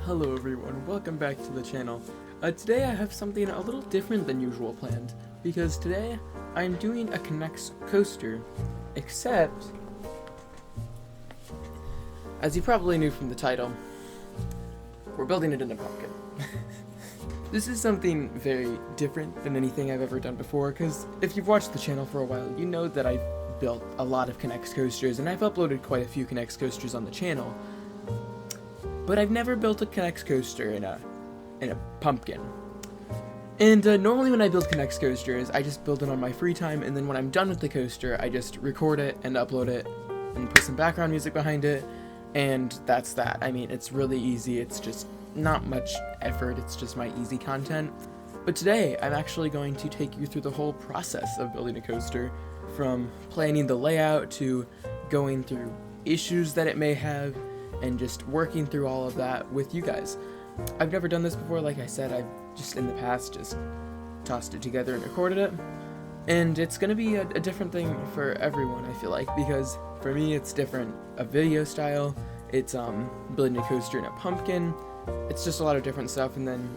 Hello everyone, welcome back to the channel. Today I have something a little different than usual planned, because today I'm doing a Connects coaster, except, as you probably knew from the title, we're building it in a pumpkin. This is something very different than anything I've ever done before, because if you've watched the channel for a while, you know that I've built a lot of Connects coasters, and I've uploaded quite a few Connects coasters on the channel. But I've never built a Connects coaster in a pumpkin. And normally when I build Connects coasters, I just build it on my free time, and then when I'm done with the coaster, I just record it and upload it and put some background music behind it, and that's that. I mean, it's really easy. It's just not much effort. It's just my easy content. But today, I'm actually going to take you through the whole process of building a coaster, from planning the layout to going through issues that it may have, and just working through all of that with you guys. I've never done this before, like I said. I've just in the past just tossed it together and recorded it, and it's gonna be a different thing for everyone, I feel like, because for me it's different. A video style, it's building a coaster in a pumpkin, it's just a lot of different stuff, and then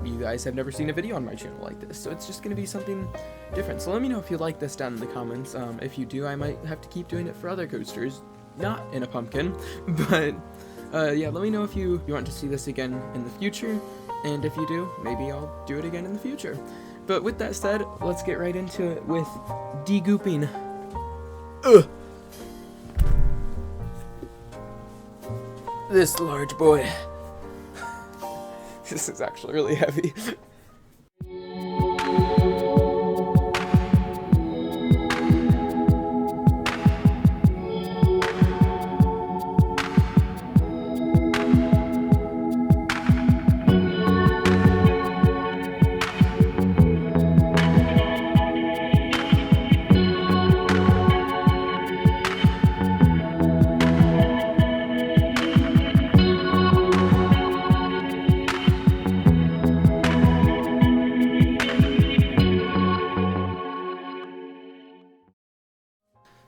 you guys have never seen a video on my channel like this, so it's just gonna be something different. So let me know if you like this down in the comments. If you do, I might have to keep doing it for other coasters, not in a pumpkin, but yeah, let me know if you want to see this again in the future, and if you do, maybe I'll do it again in the future. But with that said, let's get right into it with degooping. This large boy. This is actually really heavy.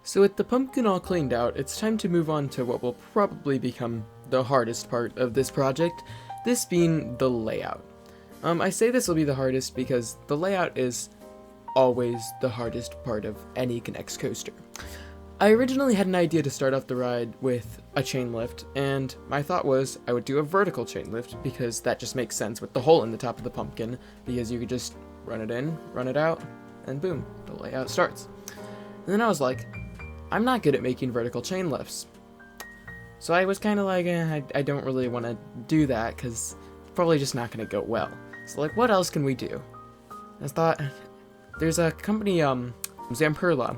So with the pumpkin all cleaned out, it's time to move on to what will probably become the hardest part of this project, this being the layout. I say this will be the hardest because the layout is always the hardest part of any Connects coaster. I originally had an idea to start off the ride with a chain lift, and my thought was I would do a vertical chain lift because that just makes sense with the hole in the top of the pumpkin, because you could just run it in, run it out, and boom, the layout starts. And then I was like, I'm not good at making vertical chain lifts. So I was kind of like, I don't really want to do that because it's probably just not going to go well. So like, what else can we do? I thought, there's a company, Zamperla.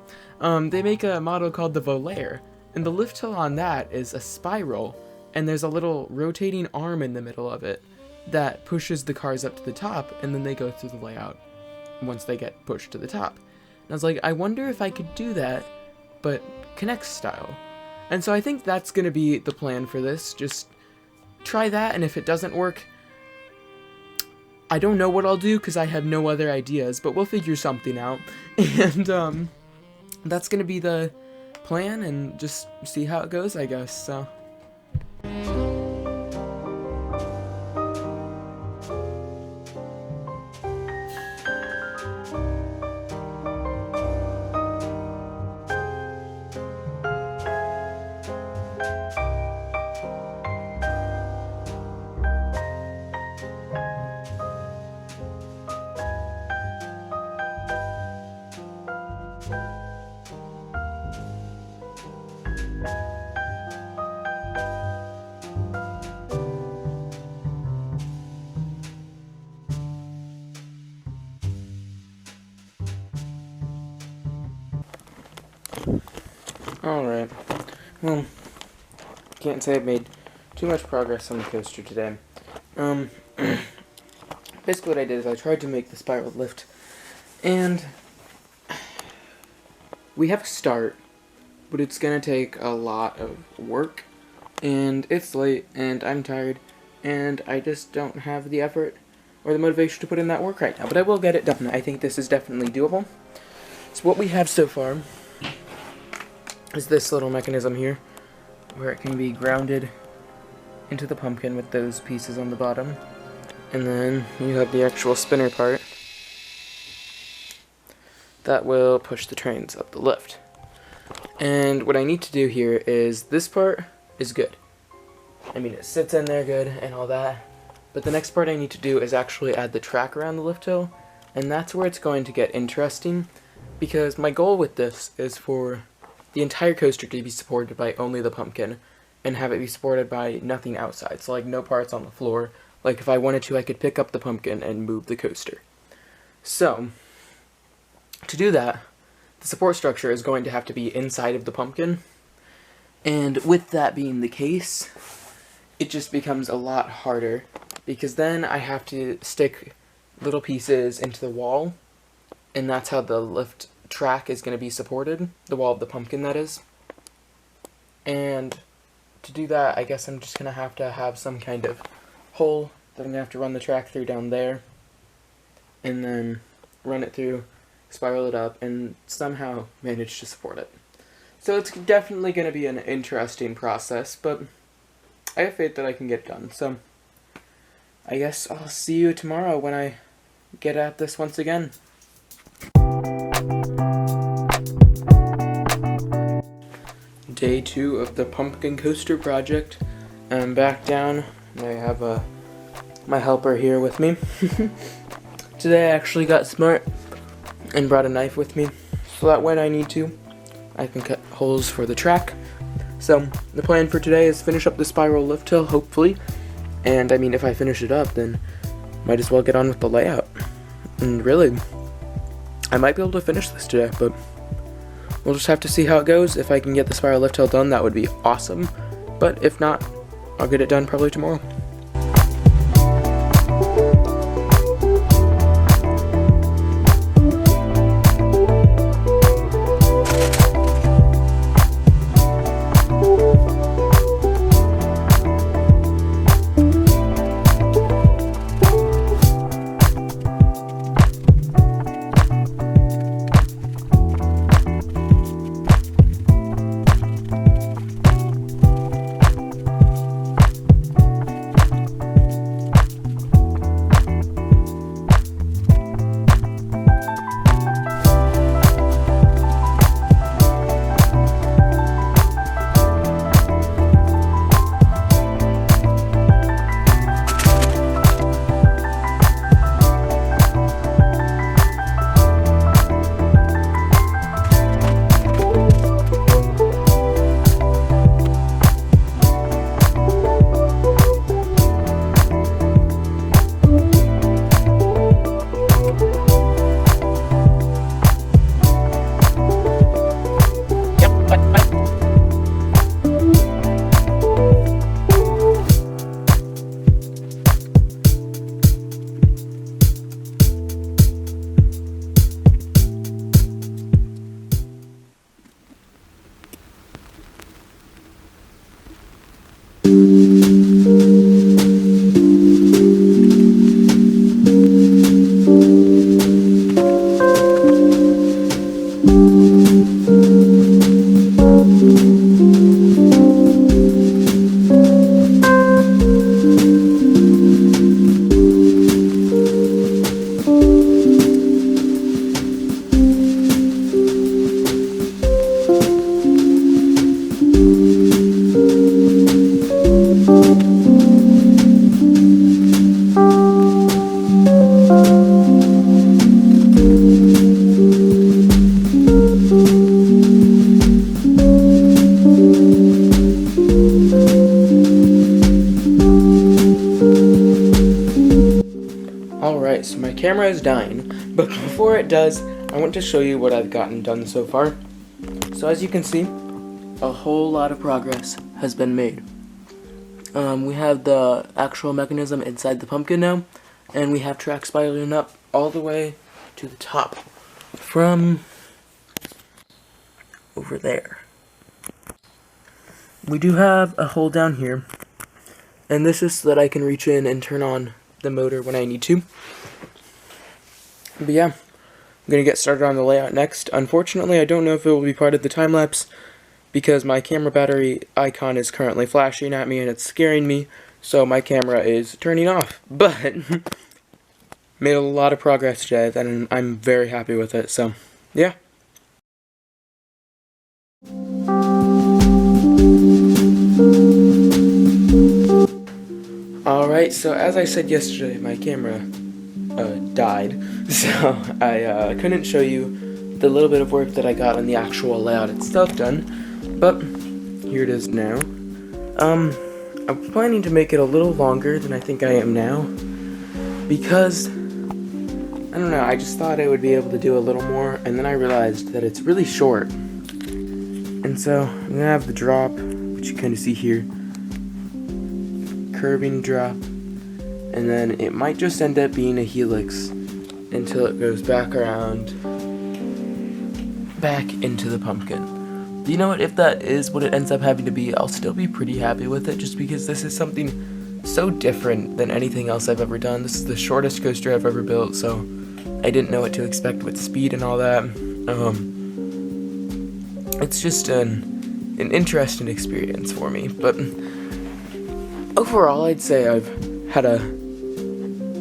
They make a model called the Volair, and the lift hill on that is a spiral, and there's a little rotating arm in the middle of it that pushes the cars up to the top, and then they go through the layout once they get pushed to the top. And I was like, I wonder if I could do that, but Connects style. And so I think that's going to be the plan for this. Just try that, and if it doesn't work, I don't know what I'll do because I have no other ideas, but we'll figure something out. And that's going to be the plan, and just see how it goes, I guess. So alright, well, can't say I've made too much progress on the coaster today. Basically what I did is I tried to make the spiral lift, and we have to start, but it's gonna take a lot of work, and it's late, and I'm tired, and I just don't have the effort or the motivation to put in that work right now, but I will get it done. I think this is definitely doable. So what we have so far is this little mechanism here, where it can be grounded into the pumpkin with those pieces on the bottom. And then you have the actual spinner part that will push the trains up the lift. And what I need to do here is, this part is good. I mean, it sits in there good and all that. But the next part I need to do is actually add the track around the lift hill. And that's where it's going to get interesting, because my goal with this is for the entire coaster to be supported by only the pumpkin, and have it be supported by nothing outside. So like no parts on the floor. Like if I wanted to, I could pick up the pumpkin and move the coaster. So, to do that, the support structure is going to have to be inside of the pumpkin. And with that being the case, it just becomes a lot harder, because then I have to stick little pieces into the wall, and that's how the lift track is going to be supported, the wall of the pumpkin, that is. And to do that, I guess I'm just going to have some kind of hole that I'm going to have to run the track through down there, and then run it through, spiral it up, and somehow manage to support it. So it's definitely going to be an interesting process, but I have faith that I can get it done. So I guess I'll see you tomorrow when I get at this once again. Day 2 of the pumpkin coaster project. I'm back down, and I have my helper here with me. Today I actually got smart and brought a knife with me, so that when I need to, I can cut holes for the track. So the plan for today is finish up the spiral lift hill, hopefully. And I mean, if I finish it up, then might as well get on with the layout. And really, I might be able to finish this today, but we'll just have to see how it goes. If I can get the spiral lift hill done, that would be awesome. But if not, I'll get it done probably tomorrow. Alright, so my camera is dying, but before it does, I want to show you what I've gotten done so far. So as you can see, a whole lot of progress has been made. We have the actual mechanism inside the pumpkin now, and we have track spiraling up all the way to the top from over there. We do have a hole down here, and this is so that I can reach in and turn on the motor when I need to. But yeah, I'm going to get started on the layout next. Unfortunately, I don't know if it will be part of the time-lapse, because my camera battery icon is currently flashing at me and it's scaring me, so my camera is turning off. But made a lot of progress today, and I'm very happy with it, so yeah. Alright, so as I said yesterday, my camera died, so I couldn't show you the little bit of work that I got on the actual layout itself done, but here it is now. I'm planning to make it a little longer than I think I am now, because, I don't know, I just thought I would be able to do a little more, and then I realized that it's really short. And so, I'm going to have the drop, which you kind of see here, curving drop, and then it might just end up being a helix until it goes back around, back into the pumpkin. You know what, if that is what it ends up having to be, I'll still be pretty happy with it, just because this is something so different than anything else I've ever done. This is the shortest coaster I've ever built, so I didn't know what to expect with speed and all that. It's just an interesting experience for me, but overall I'd say I've had a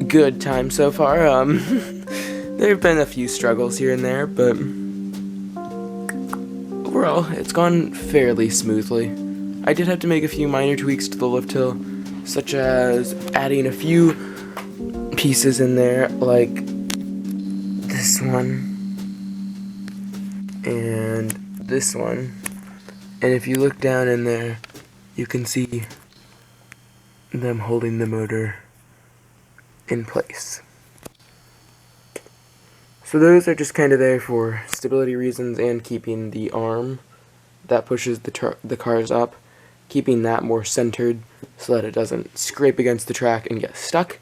good time so far. There have been a few struggles here and there, but overall, it's gone fairly smoothly. I did have to make a few minor tweaks to the lift hill, such as adding a few pieces in there, like this one, and this one. And if you look down in there, you can see them holding the motor in place. So those are just kind of there for stability reasons and keeping the arm that pushes the cars up, keeping that more centered so that it doesn't scrape against the track and get stuck.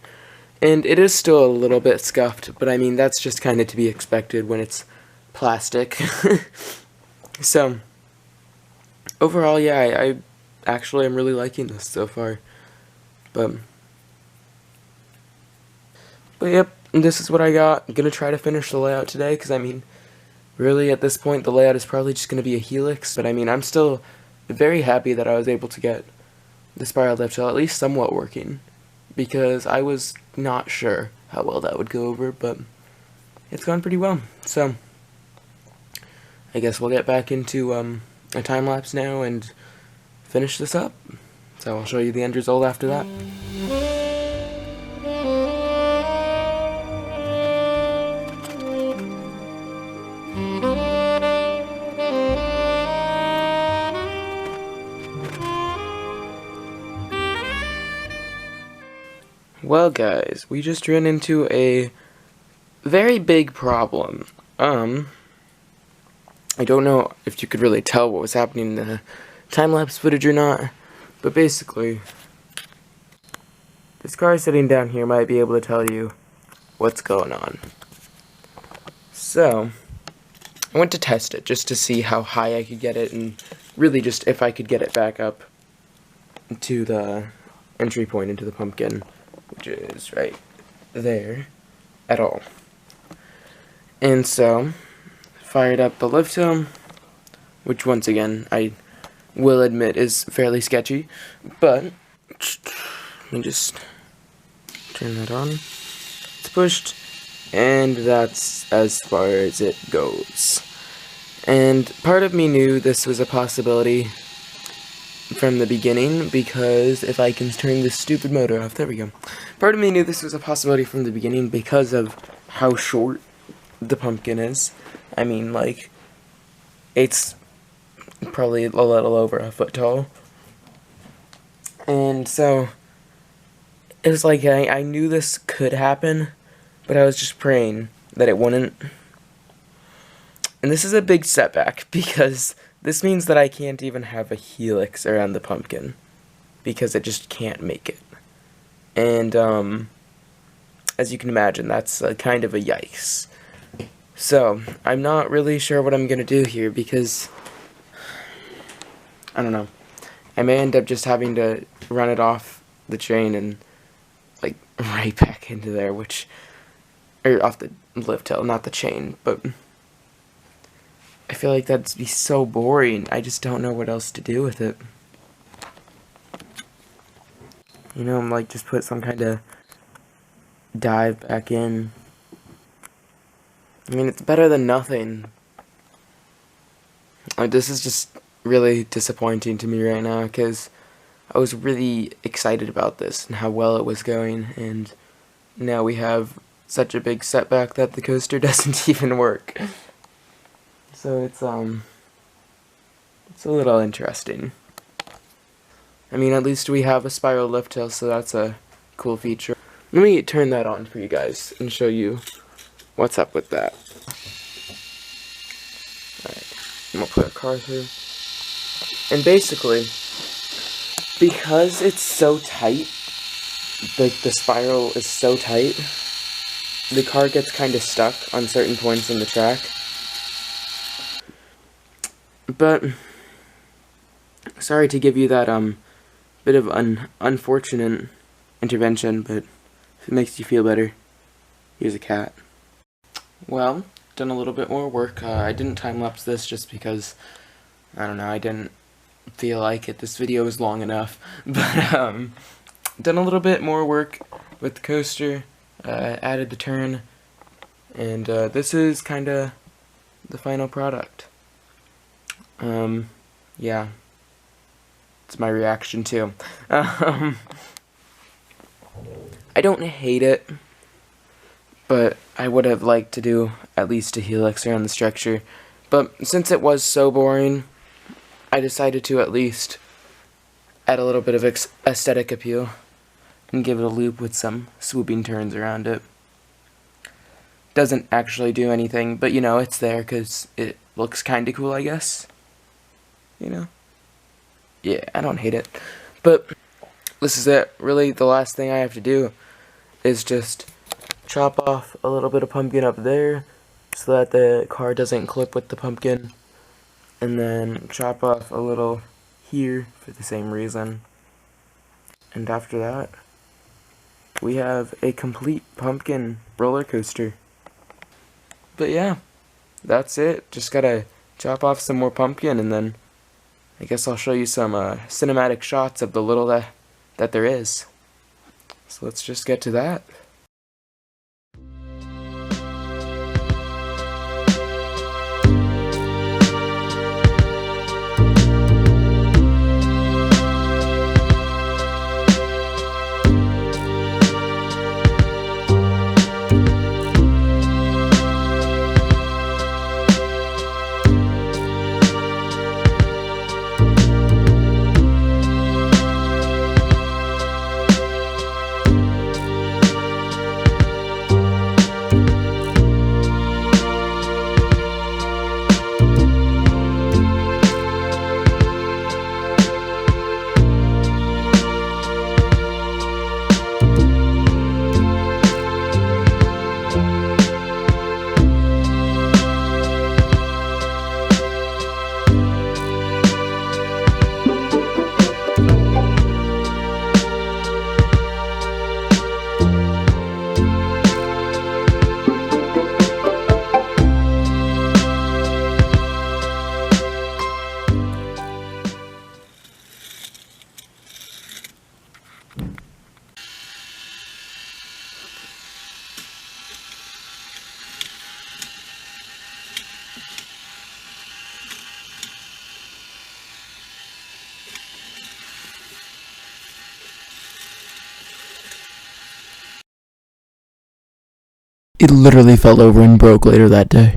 And it is still a little bit scuffed, but I mean, that's just kind of to be expected when it's plastic. So, overall, yeah, I actually am really liking this so far. But yep. This is what I got. I'm gonna try to finish the layout today, because I mean, really at this point the layout is probably just gonna be a helix, but I mean, I'm still very happy that I was able to get the spiral lift hill at least somewhat working, because I was not sure how well that would go over, but it's gone pretty well. So I guess we'll get back into a time lapse now and finish this up. So I'll show you the end result after that. Well guys, we just ran into a very big problem. I don't know if you could really tell what was happening in the time-lapse footage or not, but basically, this car sitting down here might be able to tell you what's going on. So, I went to test it just to see how high I could get it, and really just if I could get it back up to the entry point into the pumpkin, which is right there, at all. And so, fired up the lift hill, which once again, I will admit is fairly sketchy, but let me just turn that on. It's pushed, and that's as far as it goes. And part of me knew this was a possibility from the beginning, because if I can turn this stupid motor off, there we go. Part of me knew this was a possibility from the beginning because of how short the pumpkin is. I mean, like, it's probably a little over a foot tall. And so, it was like, I knew this could happen, but I was just praying that it wouldn't. And this is a big setback, because this means that I can't even have a helix around the pumpkin, because it just can't make it. And, as you can imagine, that's kind of a yikes. So, I'm not really sure what I'm gonna do here, because I don't know. I may end up just having to run it off the chain and, like, right back into there, or off the lift hill, not the chain, but I feel like that'd be so boring. I just don't know what else to do with it. You know, like just put some kind of dive back in. I mean, it's better than nothing. Like, this is just really disappointing to me right now, because I was really excited about this and how well it was going, and now we have such a big setback that the coaster doesn't even work. So it's a little interesting. I mean, at least we have a spiral lift hill, so that's a cool feature. Let me turn that on for you guys and show you what's up with that. Alright, I'm gonna put a car through. And basically, because it's so tight, like the spiral is so tight, the car gets kind of stuck on certain points in the track. But sorry to give you that bit of unfortunate intervention, but if it makes you feel better, here's a cat. Well, done a little bit more work. I didn't time-lapse this just because, I don't know, I didn't feel like it. This video was long enough. But, done a little bit more work with the coaster, added the turn, and this is kind of the final product. Yeah. It's my reaction too. I don't hate it, but I would have liked to do at least a helix around the structure. But since it was so boring, I decided to at least add a little bit of aesthetic appeal and give it a loop with some swooping turns around it. Doesn't actually do anything, but you know, it's there because it looks kinda cool, I guess. You know? Yeah, I don't hate it. But this is it. Really, the last thing I have to do is just chop off a little bit of pumpkin up there so that the car doesn't clip with the pumpkin. And then chop off a little here for the same reason. And after that, we have a complete pumpkin roller coaster. But yeah, that's it. Just gotta chop off some more pumpkin, and then I guess I'll show you some cinematic shots of the little that there is. So let's just get to that. It literally fell over and broke later that day.